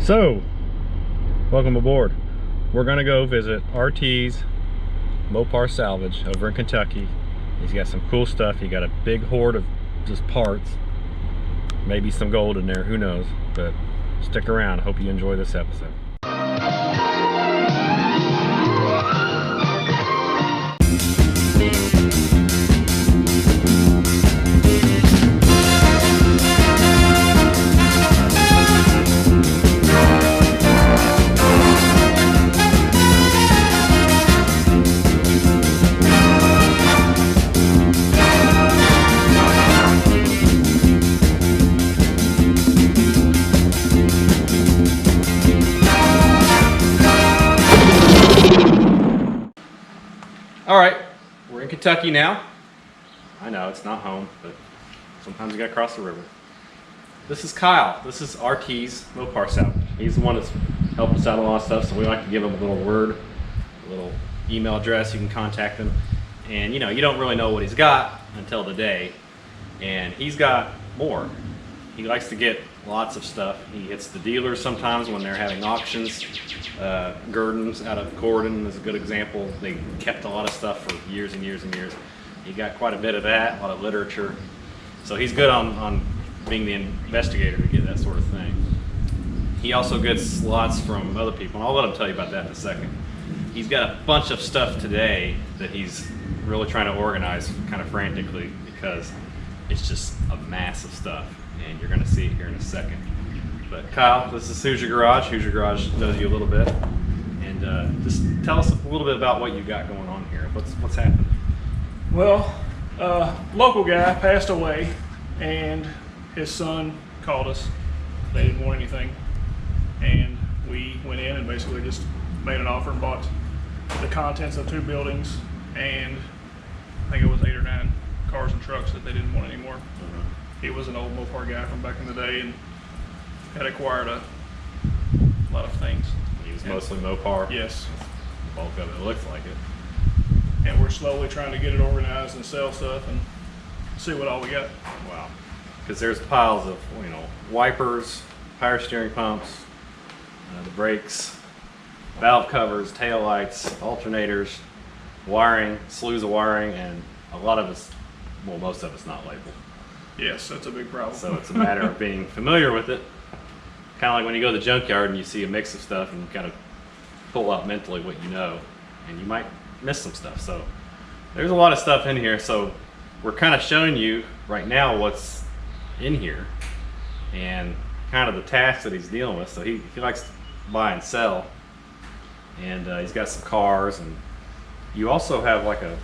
So, welcome aboard. We're gonna go visit RT's Mopar Salvage over in Kentucky. He's got some cool stuff. He got a big hoard of just parts. Maybe some gold in there, who knows? But stick around. I hope you enjoy this episode. All right, we're in Kentucky now. I know it's not home, but sometimes you gotta cross the river. This is Kyle. This is RT's Mopar Salvage. He's the one that's helped us out a lot of stuff, so we like to give him a little word, a little email address. You can contact him, and you know you don't really know what he's got until the day, and he's got more. He likes to get lots of stuff. He hits the dealers sometimes when they're having auctions. Gurdon's out of Gordon is a good example. They kept a lot of stuff for years and years and years. He got quite a bit of that, a lot of literature. So he's good on being the investigator to get that sort of thing. He also gets lots from other people, and I'll let him tell you about that in a second. He's got a bunch of stuff today that he's really trying to organize kind of frantically because it's just a mass of stuff, and you're going to see it here in a second. But Kyle, this is Hoosier Garage. Hoosier Garage knows you a little bit, and just tell us a little bit about what you got going on here. What's happening? Well, local guy passed away, and his son called us. They didn't want anything, and we went in and basically just made an offer and bought the contents of 2 buildings, and I think it was 8 or 9 cars and trucks that they didn't want anymore. He was an old Mopar guy from back in the day, and had acquired a lot of things. He was mostly Mopar? Yes. The bulk of it looks like it. And we're slowly trying to get it organized and sell stuff and see what all we got. Wow. Because there's piles of, you know, wipers, power steering pumps, the brakes, valve covers, tail lights, alternators, wiring, slews of wiring, and a lot of it's, well, most of it's not labeled. Yes, that's a big problem. So it's a matter of being familiar with it. Kind of like when you go to the junkyard and you see a mix of stuff and you kind of pull out mentally what you know, and you might miss some stuff. So there's a lot of stuff in here. So we're kind of showing you right now what's in here and kind of the tasks that he's dealing with. So he likes to buy and sell, and he's got some cars, and you also have like a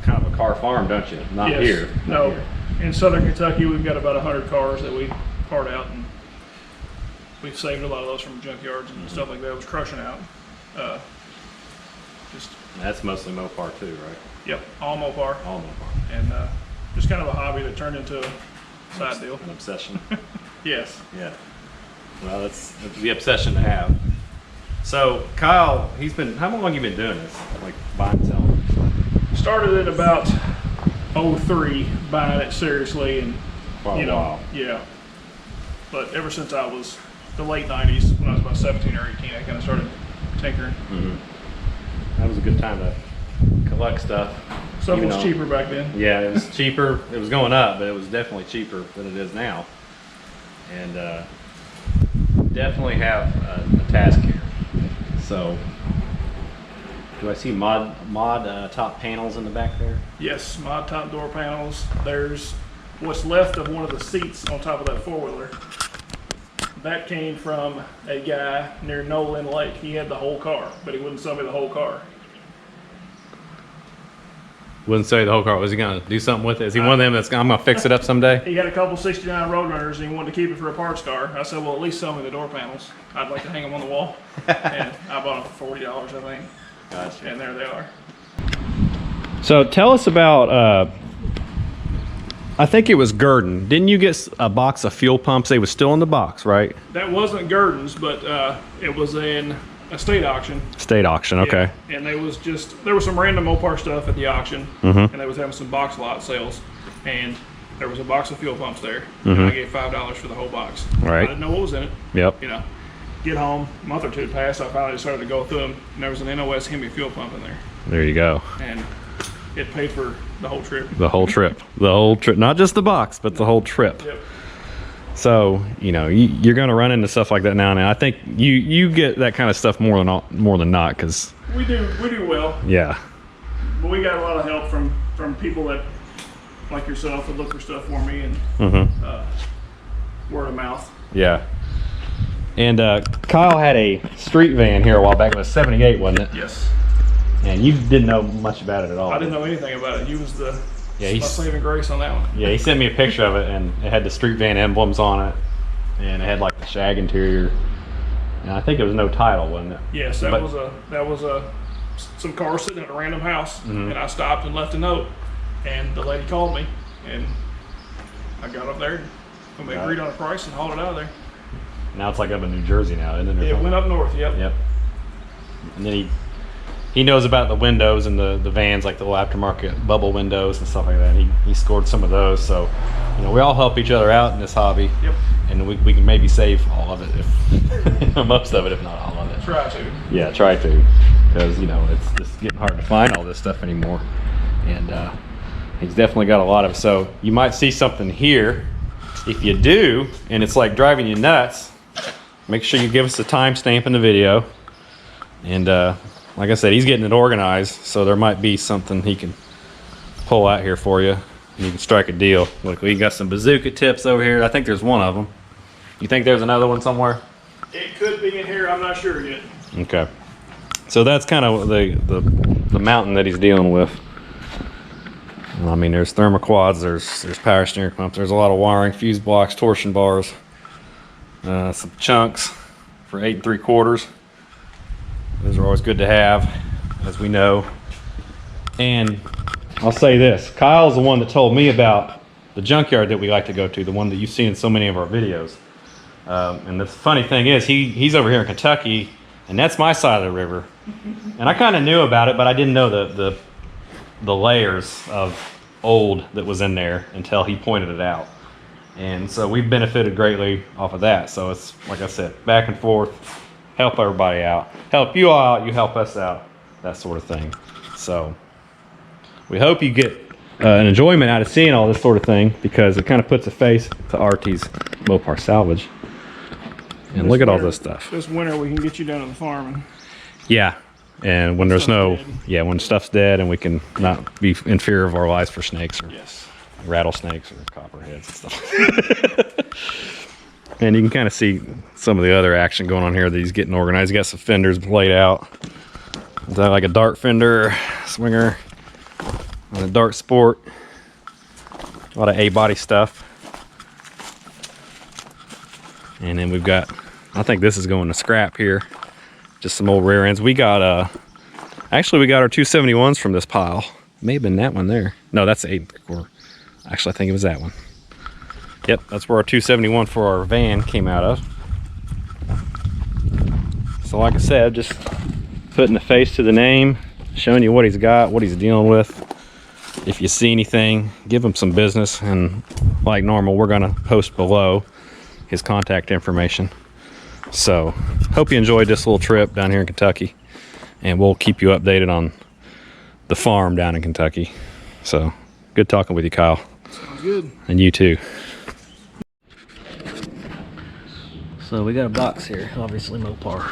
kind of a car farm, don't you? Not yes. here. Not no. Here. In Southern Kentucky, we've got about 100 cars that we part out, and we've saved a lot of those from junkyards and stuff like that. It was crushing out. That's mostly Mopar too, right? Yep, all Mopar. All Mopar. And just kind of a hobby that turned into a side deal. An obsession. Yes. Yeah. Well, that's the obsession to have. So Kyle, how long have you been doing this? Like buying and selling? Started at about 03, buying it seriously, and For a while. yeah. But ever since I was the late 90s, when I was about 17 or 18, I kind of started tinkering. Mm-hmm. That was a good time to collect stuff. Stuff was cheaper back then. Yeah, it was cheaper. It was going up, but it was definitely cheaper than it is now. And definitely have a task here. So, do I see mod top panels in the back there? Yes, mod top door panels. There's what's left of one of the seats on top of that 4-wheeler. That came from a guy near Nolan Lake. He had the whole car, but he wouldn't sell me the whole car. Wouldn't say the whole car. Was he gonna do something with it? Is he one of them that's I'm gonna fix it up someday? He had a couple 69 Roadrunners and he wanted to keep it for a parts car. I said, well, at least sell me the door panels. I'd like to hang them on the wall. And I bought them for $40, I think. Gotcha. And there they are. So tell us about, I think it was Gurdon. Didn't you get a box of fuel pumps? They were still in the box, right? That wasn't Gurdon's, but it was in a state auction. State auction, okay. Yeah. And there was some random Mopar stuff at the auction, and they was having some box lot sales, and there was a box of fuel pumps there, and I gave $5 for the whole box. Right. I didn't know what was in it. Yep. You know, get home, a month or two passed, I finally decided to go through them, and there was an NOS Hemi fuel pump in there. There you go. And it paid for the whole trip. The whole trip. The whole trip. Not just the box, but the whole trip. Yep. So, you know, you're going to run into stuff like that now and then. I think you get that kind of stuff more than not, because we do well. Yeah. But we got a lot of help from people that, like yourself, that look for stuff for me, and word of mouth. Yeah. And Kyle had a street van here a while back. It was 78, wasn't it? Yes. And you didn't know much about it at all. I didn't know anything about it. You was my he's saving grace on that one. Yeah, he sent me a picture of it, and it had the street van emblems on it, and it had like the shag interior. And I think it was no title, wasn't it? Yes, that was some cars sitting at a random house, and I stopped and left a note, and the lady called me, and I got up there, and we agreed on a price and hauled it out of there. Now it's like up in New Jersey now, isn't it? It went up north. Yep. Yep. And then he knows about the windows and the vans, like the little aftermarket bubble windows and stuff like that. He scored some of those, so you know we all help each other out in this hobby. Yep. And we can maybe save all of it, if most of it, if not all of it. Try to. Yeah, try to, because you know it's just getting hard to find all this stuff anymore, and he's definitely got a lot of it. So you might see something here. If you do, and it's like driving you nuts, make sure you give us a timestamp in the video, and like I said, he's getting it organized, so there might be something he can pull out here for you, and you can strike a deal. Look, we got some bazooka tips over here. I think there's one of them. You think there's another one somewhere? It could be in here. I'm not sure yet. Okay. So that's kind of the mountain that he's dealing with. I mean, there's thermoquads, there's power steering pumps, there's a lot of wiring, fuse blocks, torsion bars, some chunks for 8 3/4. Those are always good to have, as we know. And I'll say this, Kyle's the one that told me about the junkyard that we like to go to, the one that you've seen in so many of our videos. And the funny thing is, he's over here in Kentucky, and that's my side of the river. And I kind of knew about it, but I didn't know the layers of old that was in there until he pointed it out. And so we've benefited greatly off of that. So it's, like I said, back and forth, help everybody out, help you all out, you help us out, that sort of thing. So we hope you get an enjoyment out of seeing all this sort of thing, because it kind of puts a face to RT's Mopar Salvage. And look at all this stuff. This winter we can get you down to the farm. And yeah. And when there's when stuff's dead, and we can not be in fear of our lives for snakes or rattlesnakes or copperheads and stuff. And you can kind of see some of the other action going on here that he's getting organized. He got some fenders laid out. Is that like a dart fender, swinger, and a dart sport? A lot of A-body stuff. And then we've got, I think this is going to scrap here. Just some old rear ends. We got actually we got our 271s from this pile. May have been that one there. No, that's the 8 3/4. Actually, I think it was that one. Yep, that's where our 271 for our van came out of. So like I said, just putting a face to the name, showing you what he's got, what he's dealing with. If you see anything, give him some business, and like normal, we're gonna post below his contact information. So hope you enjoyed this little trip down here in Kentucky, and we'll keep you updated on the farm down in Kentucky. So good talking with you, Kyle. sounds good. And you too. So we got a box here, obviously Mopar,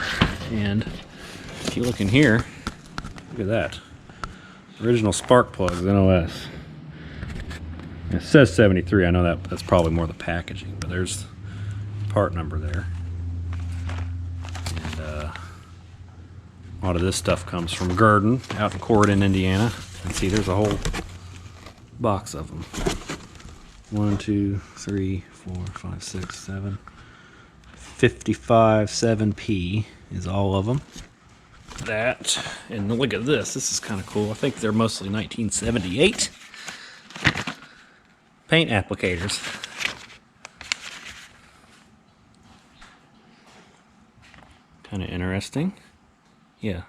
and if you look in here, look at that. Original spark plugs, NOS. It says 73. I know that's probably more the packaging, but there's part number there. And a lot of this stuff comes from Gurdon out in Corydon, Indiana. And see, there's a whole box of them. 1, 2, 3, 4, 5, 6, 7. 55 7P is all of them. That, and look at this. This is kind of cool. I think they're mostly 1978 paint applicators. Kind of interesting. Yeah.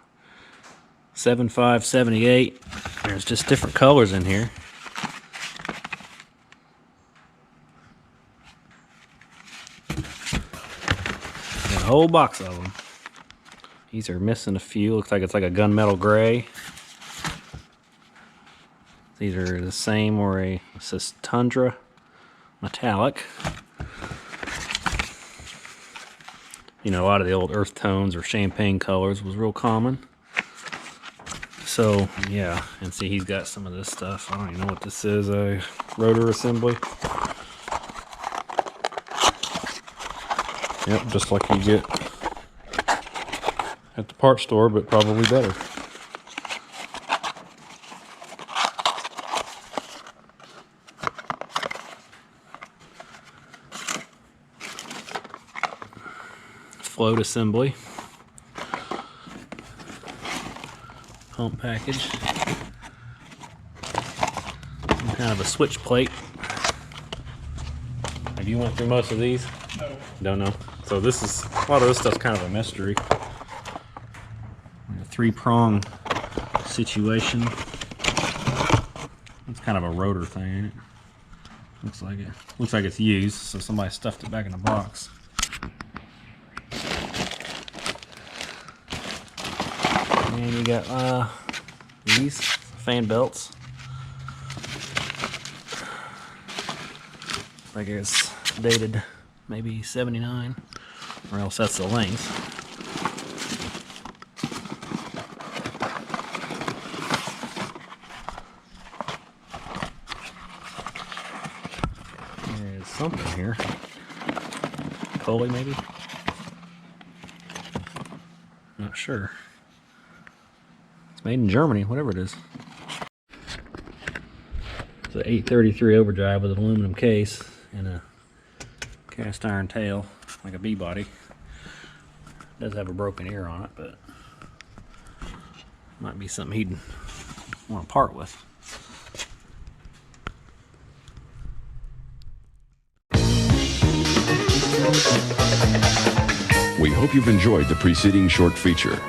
75, 78. There's just different colors in here. Got whole box of them. These are missing a few. Looks like it's like a gunmetal gray. These are the same, or it says Tundra metallic. You know, a lot of the old earth tones or champagne colors was real common. So yeah, and see, he's got some of this stuff. I don't even know what this is. A rotor assembly. Yep, just like you get at the parts store, but probably better. Float assembly. Pump package. Some kind of a switch plate. Have you went through most of these? No. Don't know. So this is, a lot of this stuff's kind of a mystery. A 3-prong situation. It's kind of a rotor thing, ain't it? Looks like it. Looks like it's used, so somebody stuffed it back in the box. And you got these fan belts. I guess dated maybe 79, or else that's the length. There's something here. Coley maybe? Not sure. It's made in Germany, whatever it is. It's an 833 overdrive with an aluminum case and a cast iron tail, like a B-body. It does have a broken ear on it, but might be something he'd want to part with. We hope you've enjoyed the preceding short feature.